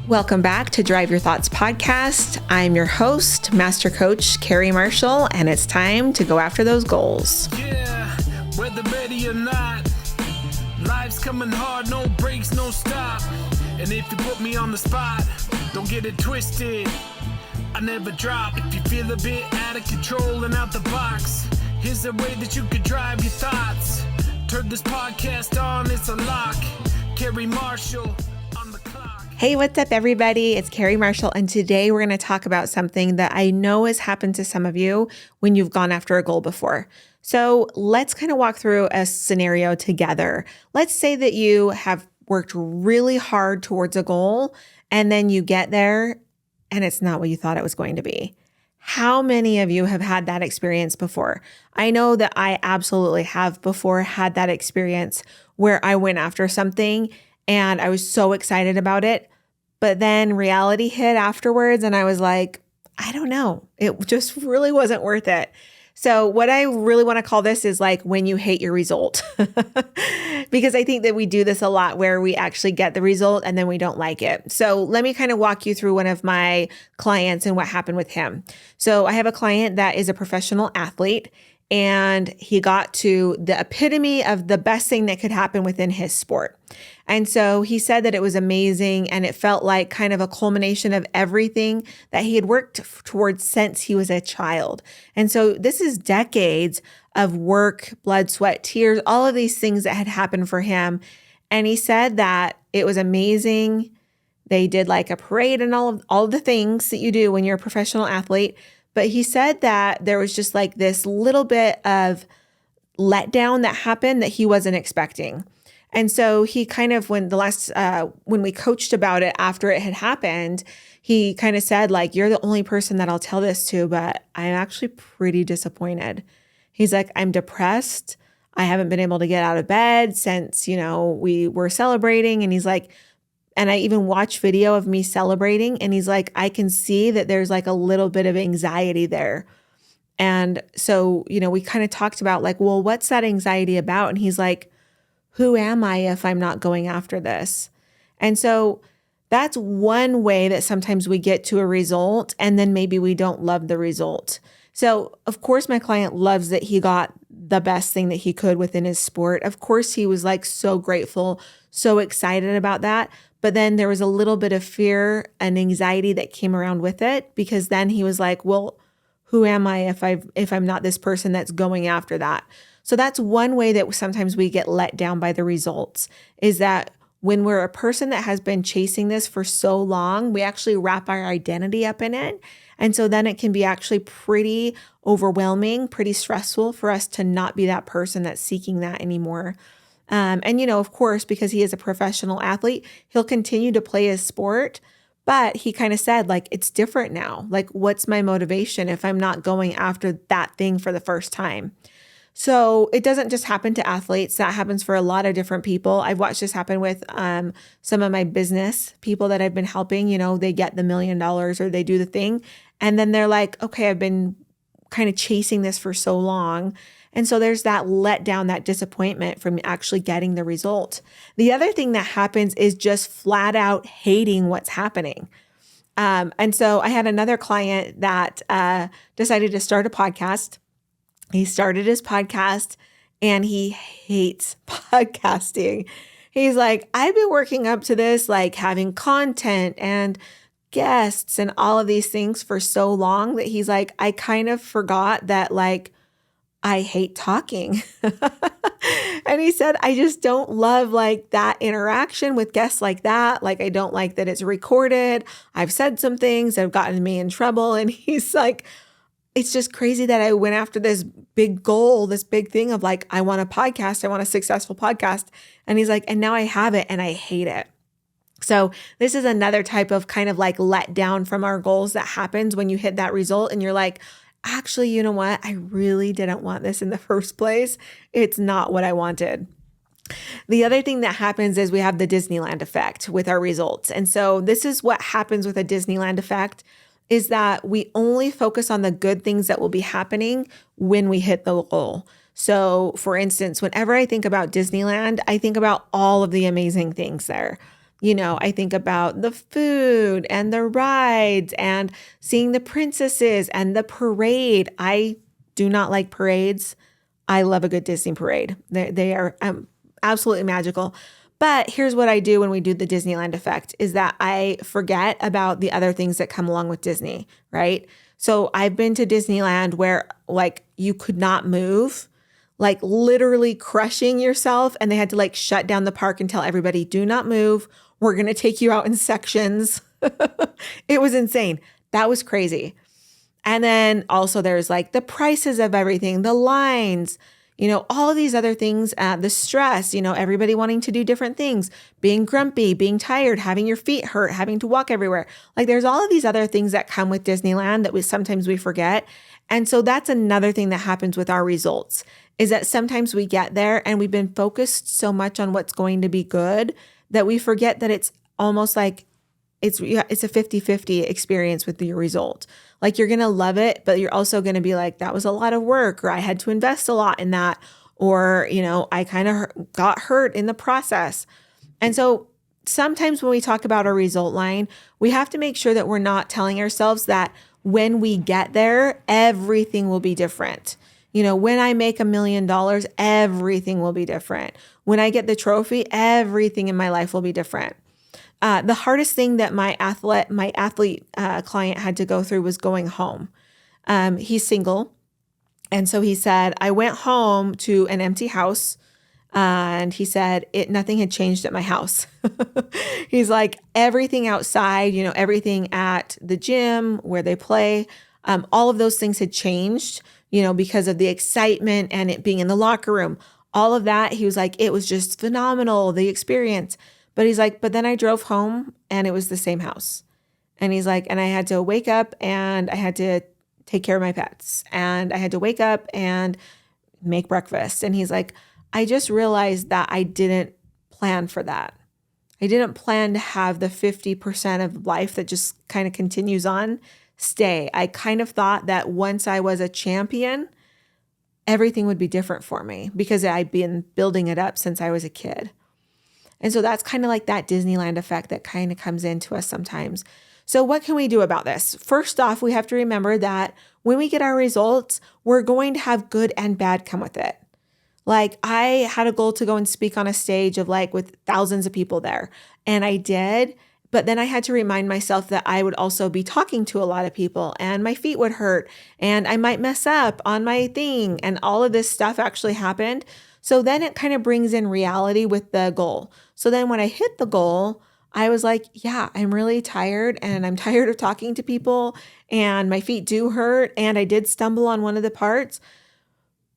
Welcome back to Drive Your Thoughts podcast. I'm your host, Master Coach Carrie Marshall, and it's time to go after those goals. Yeah, whether ready or not, life's coming hard, no breaks, no stop. And if you put me on the spot, don't get it twisted, I never drop. If you feel a bit out of control and out the box, here's a way that you could drive your thoughts. Turn this podcast on, it's a lock. Carrie Marshall on the clock. Hey, what's up, everybody? It's Carrie Marshall, and today we're going to talk about something that I know has happened to some of you when you've gone after a goal before. So let's kind of walk through a scenario together. Let's say that you have worked really hard towards a goal, and then you get there, and it's not what you thought it was going to be. How many of you have had that experience before? I know that I absolutely have before had that experience where I went after something and I was so excited about it, but then reality hit afterwards and I was like, I don't know. It just really wasn't worth it. So what I really want to call this is like when you hate your result, because I think that we do this a lot where we actually get the result and then we don't like it. So let me kind of walk you through one of my clients and what happened with him. So I have a client that is a professional athlete, and he got to the epitome of the best thing that could happen within his sport. And so he said that it was amazing and it felt like kind of a culmination of everything that he had worked towards since he was a child. And so this is decades of work, blood, sweat, tears, all of these things that had happened for him. And he said that it was amazing. They did like a parade and all of the things that you do when you're a professional athlete. But he said that there was just like this little bit of letdown that happened that he wasn't expecting. And so he kind of, when we coached about it after it had happened, he kind of said like, you're the only person that I'll tell this to, but I'm actually pretty disappointed. He's like, I'm depressed. I haven't been able to get out of bed since, we were celebrating. And he's like, and I even watched video of me celebrating, and he's like, I can see that there's like a little bit of anxiety there. And so, we kind of talked about like, well, what's that anxiety about? And he's like, who am I if I'm not going after this? And so that's one way that sometimes we get to a result and then maybe we don't love the result. So of course, my client loves that he got the best thing that he could within his sport. Of course, he was like so grateful, so excited about that. But then there was a little bit of fear and anxiety that came around with it, because then he was like, well, who am I if I'm not this person that's going after that? So that's one way that sometimes we get let down by the results, is that when we're a person that has been chasing this for so long, we actually wrap our identity up in it. And so then it can be actually pretty overwhelming, pretty stressful for us to not be that person that's seeking that anymore. And of course, because he is a professional athlete, he'll continue to play his sport. But he kind of said, like, it's different now. Like, what's my motivation if I'm not going after that thing for the first time? So it doesn't just happen to athletes. That happens for a lot of different people. I've watched this happen with some of my business people that I've been helping. They get the $1 million or they do the thing. And then they're like, okay, I've been kind of chasing this for so long. And so there's that letdown, that disappointment from actually getting the result. The other thing that happens is just flat out hating what's happening. And so I had another client that decided to start a podcast. He started his podcast and he hates podcasting. He's like, I've been working up to this, like having content and guests and all of these things for so long that he's like, I kind of forgot that like I hate talking. And he said, I just don't love like that interaction with guests like that. Like, I don't like that it's recorded. I've said some things that have gotten me in trouble. And he's like, it's just crazy that I went after this big goal, this big thing of like, I want a podcast. I want a successful podcast. And he's like, and now I have it and I hate it. So this is another type of kind of like let down from our goals that happens when you hit that result and you're like, actually, you know what? I really didn't want this in the first place. It's not what I wanted. The other thing that happens is we have the Disneyland effect with our results. And so this is what happens with a Disneyland effect, is that we only focus on the good things that will be happening when we hit the goal. So, for instance, whenever I think about Disneyland, I think about all of the amazing things there. I think about the food and the rides and seeing the princesses and the parade. I do not like parades. I love a good Disney parade. They are absolutely magical. But here's what I do when we do the Disneyland effect is that I forget about the other things that come along with Disney, right? So I've been to Disneyland where like you could not move, like literally crushing yourself. And they had to like shut down the park and tell everybody, do not move. We're going to take you out in sections. It was insane. That was crazy. And then also there's like the prices of everything, the lines, all of these other things, the stress, everybody wanting to do different things, being grumpy, being tired, having your feet hurt, having to walk everywhere. Like there's all of these other things that come with Disneyland that sometimes we forget. And so that's another thing that happens with our results is that sometimes we get there and we've been focused so much on what's going to be good that we forget that it's almost like it's a 50-50 experience with your result. Like you're going to love it, but you're also going to be like, that was a lot of work, or I had to invest a lot in that, or, I kind of got hurt in the process. And so sometimes when we talk about our result line, we have to make sure that we're not telling ourselves that when we get there, everything will be different. When I make $1 million, everything will be different. When I get the trophy, everything in my life will be different. The hardest thing that my athlete client had to go through was going home. He's single. And so he said, I went home to an empty house and he said nothing had changed at my house. He's like, everything outside, everything at the gym where they play, all of those things had changed, because of the excitement and it being in the locker room, all of that. He was like, it was just phenomenal, the experience. But he's like, but then I drove home and it was the same house. And he's like, and I had to wake up and I had to take care of my pets and I had to wake up and make breakfast. And he's like, I just realized that I didn't plan for that. I didn't plan to have the 50% of life that just kind of continues on stay. I kind of thought that once I was a champion, everything would be different for me because I'd been building it up since I was a kid. And so that's kind of like that Disneyland effect that kind of comes into us sometimes. So what can we do about this? First off, we have to remember that when we get our results, we're going to have good and bad come with it. Like I had a goal to go and speak on a stage of like with thousands of people there. And I did. But then I had to remind myself that I would also be talking to a lot of people and my feet would hurt and I might mess up on my thing. And all of this stuff actually happened. So then it kind of brings in reality with the goal. So then when I hit the goal, I was like, yeah, I'm really tired and I'm tired of talking to people and my feet do hurt and I did stumble on one of the parts.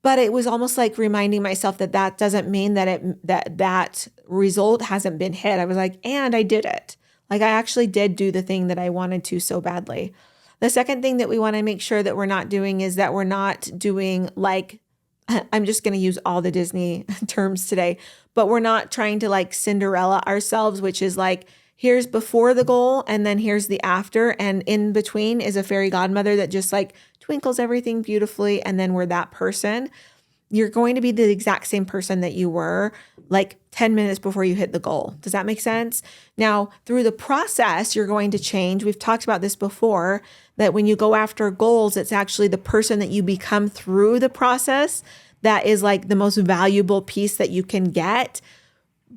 But it was almost like reminding myself that doesn't mean that that result hasn't been hit. I was like, and I did it. Like I actually did do the thing that I wanted to so badly. The second thing that we want to make sure that we're not doing is that we're not doing like, I'm just going to use all the Disney terms today, but we're not trying to like Cinderella ourselves, which is like, here's before the goal and then here's the after. And in between is a fairy godmother that just like twinkles everything beautifully. And then we're that person. You're going to be the exact same person that you were like 10 minutes before you hit the goal. Does that make sense? Now, through the process, you're going to change. We've talked about this before, that when you go after goals, it's actually the person that you become through the process that is like the most valuable piece that you can get.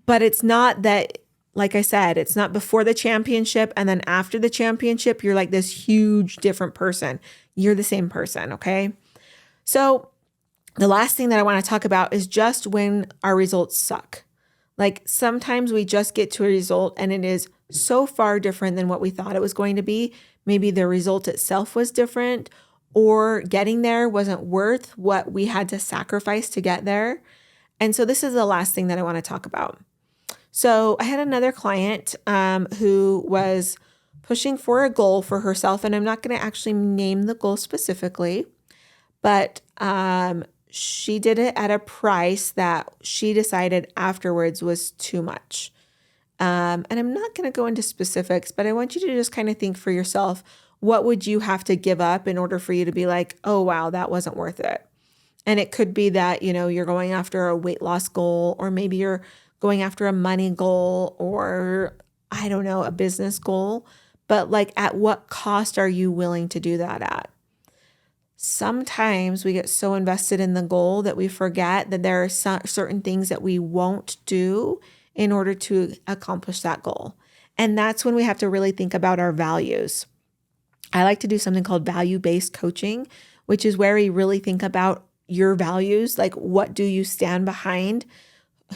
But it's not that, like I said, it's not before the championship and then after the championship, you're like this huge different person. You're the same person, okay? So the last thing that I want to talk about is just when our results suck. Like sometimes we just get to a result and it is so far different than what we thought it was going to be. Maybe the result itself was different or getting there wasn't worth what we had to sacrifice to get there. And so this is the last thing that I want to talk about. So I had another client who was pushing for a goal for herself, and I'm not going to actually name the goal specifically, but she did it at a price that she decided afterwards was too much. And I'm not going to go into specifics, but I want you to just kind of think for yourself, what would you have to give up in order for you to be like, oh, wow, that wasn't worth it? And it could be that, you're going after a weight loss goal, or maybe you're going after a money goal, or I don't know, a business goal. But like, at what cost are you willing to do that at? Sometimes we get so invested in the goal that we forget that there are certain things that we won't do in order to accomplish that goal. And that's when we have to really think about our values. I like to do something called value-based coaching, which is where we really think about your values, like what do you stand behind?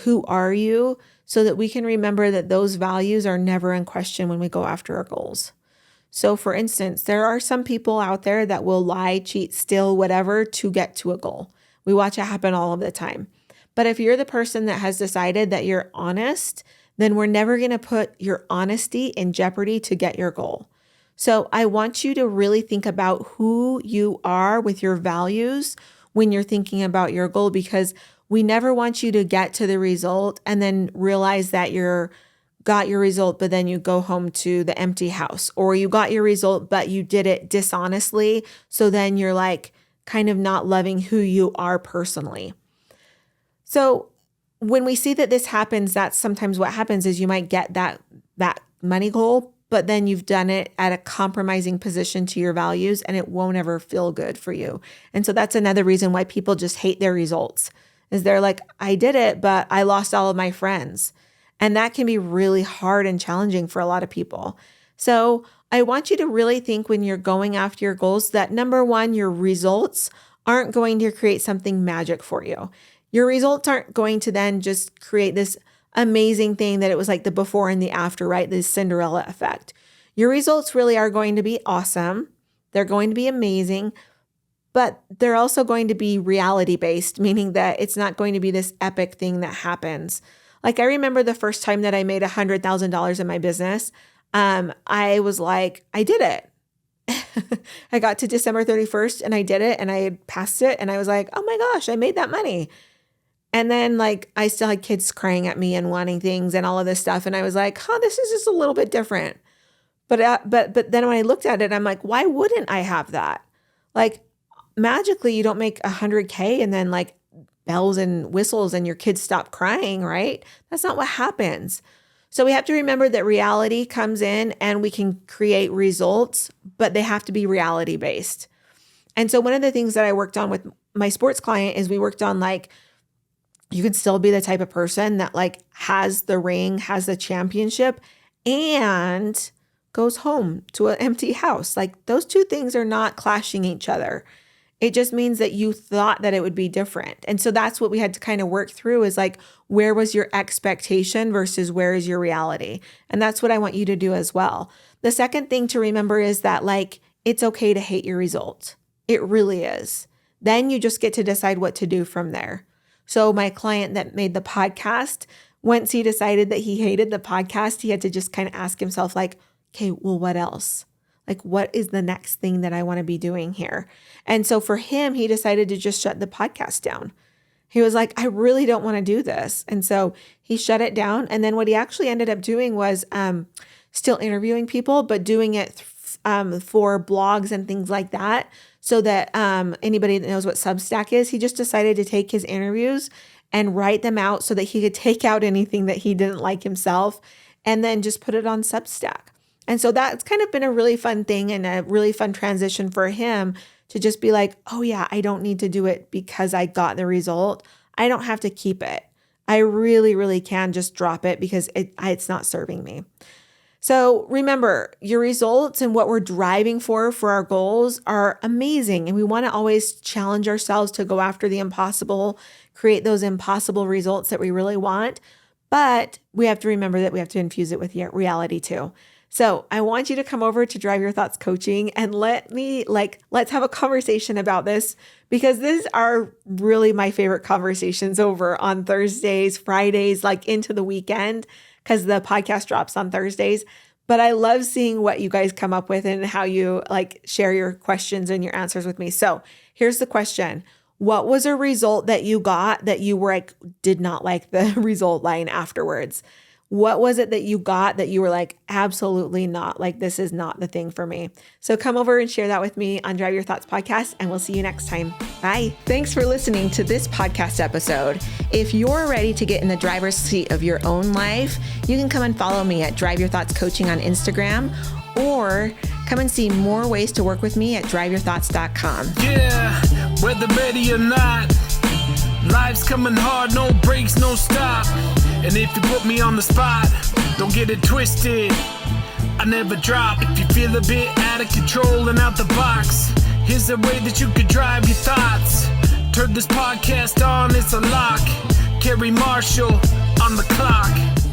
Who are you? So that we can remember that those values are never in question when we go after our goals. So for instance, there are some people out there that will lie, cheat, steal, whatever to get to a goal. We watch it happen all of the time. But if you're the person that has decided that you're honest, then we're never going to put your honesty in jeopardy to get your goal. So I want you to really think about who you are with your values when you're thinking about your goal, because we never want you to get to the result and then realize that you're got your result, but then you go home to the empty house, or you got your result, but you did it dishonestly. So then you're like kind of not loving who you are personally. So when we see that this happens, that's sometimes what happens is you might get that money goal, but then you've done it at a compromising position to your values, and it won't ever feel good for you. And so that's another reason why people just hate their results, is they're like, I did it, but I lost all of my friends. And that can be really hard and challenging for a lot of people. So I want you to really think when you're going after your goals that number one, your results aren't going to create something magic for you. Your results aren't going to then just create this amazing thing that it was like the before and the after, right? This Cinderella effect. Your results really are going to be awesome. They're going to be amazing, but they're also going to be reality based, meaning that it's not going to be this epic thing that happens. Like, I remember the first time that I made $100,000 in my business, I was like, I did it. I got to December 31st and I did it, and I had passed it, and I was like, oh my gosh, I made that money. And then like, I still had kids crying at me and wanting things and all of this stuff. And I was like, this is just a little bit different. But then when I looked at it, I'm like, why wouldn't I have that? Like, magically, you don't make 100K and then like bells and whistles and your kids stop crying, right? That's not what happens. So we have to remember that reality comes in and we can create results, but they have to be reality based. And so one of the things that I worked on with my sports client is we worked on like, you can still be the type of person that like has the ring, has the championship, and goes home to an empty house. Like, those two things are not clashing each other. It just means that you thought that it would be different. And so that's what we had to kind of work through, is like, where was your expectation versus where is your reality? And that's what I want you to do as well. The second thing to remember is that like, it's okay to hate your result. It really is. Then you just get to decide what to do from there. So my client that made the podcast, once he decided that he hated the podcast, he had to just kind of ask himself like, okay, well, what else? Like, what is the next thing that I want to be doing here? And so for him, he decided to just shut the podcast down. He was like, I really don't want to do this. And so he shut it down. And then what he actually ended up doing was still interviewing people, but doing it for blogs and things like that. So that anybody that knows what Substack is, he just decided to take his interviews and write them out so that he could take out anything that he didn't like himself and then just put it on Substack. And so that's kind of been a really fun thing and a really fun transition for him to just be like, oh yeah, I don't need to do it because I got the result. I don't have to keep it. I really, really can just drop it because it's not serving me. So remember, your results and what we're driving for our goals are amazing. And we want to always challenge ourselves to go after the impossible, create those impossible results that we really want. But we have to remember that we have to infuse it with reality too. So I want you to come over to Drive Your Thoughts Coaching and let's have a conversation about this, because these are really my favorite conversations over on Thursdays, Fridays, like into the weekend, because the podcast drops on Thursdays. But I love seeing what you guys come up with and how you like share your questions and your answers with me. So here's the question. What was a result that you got that you were like, did not like the result line afterwards? What was it that you got that you were like, absolutely not, like this is not the thing for me? So come over and share that with me on Drive Your Thoughts podcast, and we'll see you next time. Bye. Thanks for listening to this podcast episode. If you're ready to get in the driver's seat of your own life, you can come and follow me at Drive Your Thoughts Coaching on Instagram, or come and see more ways to work with me at driveyourthoughts.com. Yeah, whether ready or not, life's coming hard, no breaks, no stop. And if you put me on the spot, don't get it twisted, I never drop. If you feel a bit out of control and out the box, here's a way that you could drive your thoughts. Turn this podcast on, it's a lock. Carrie Marshall on the clock.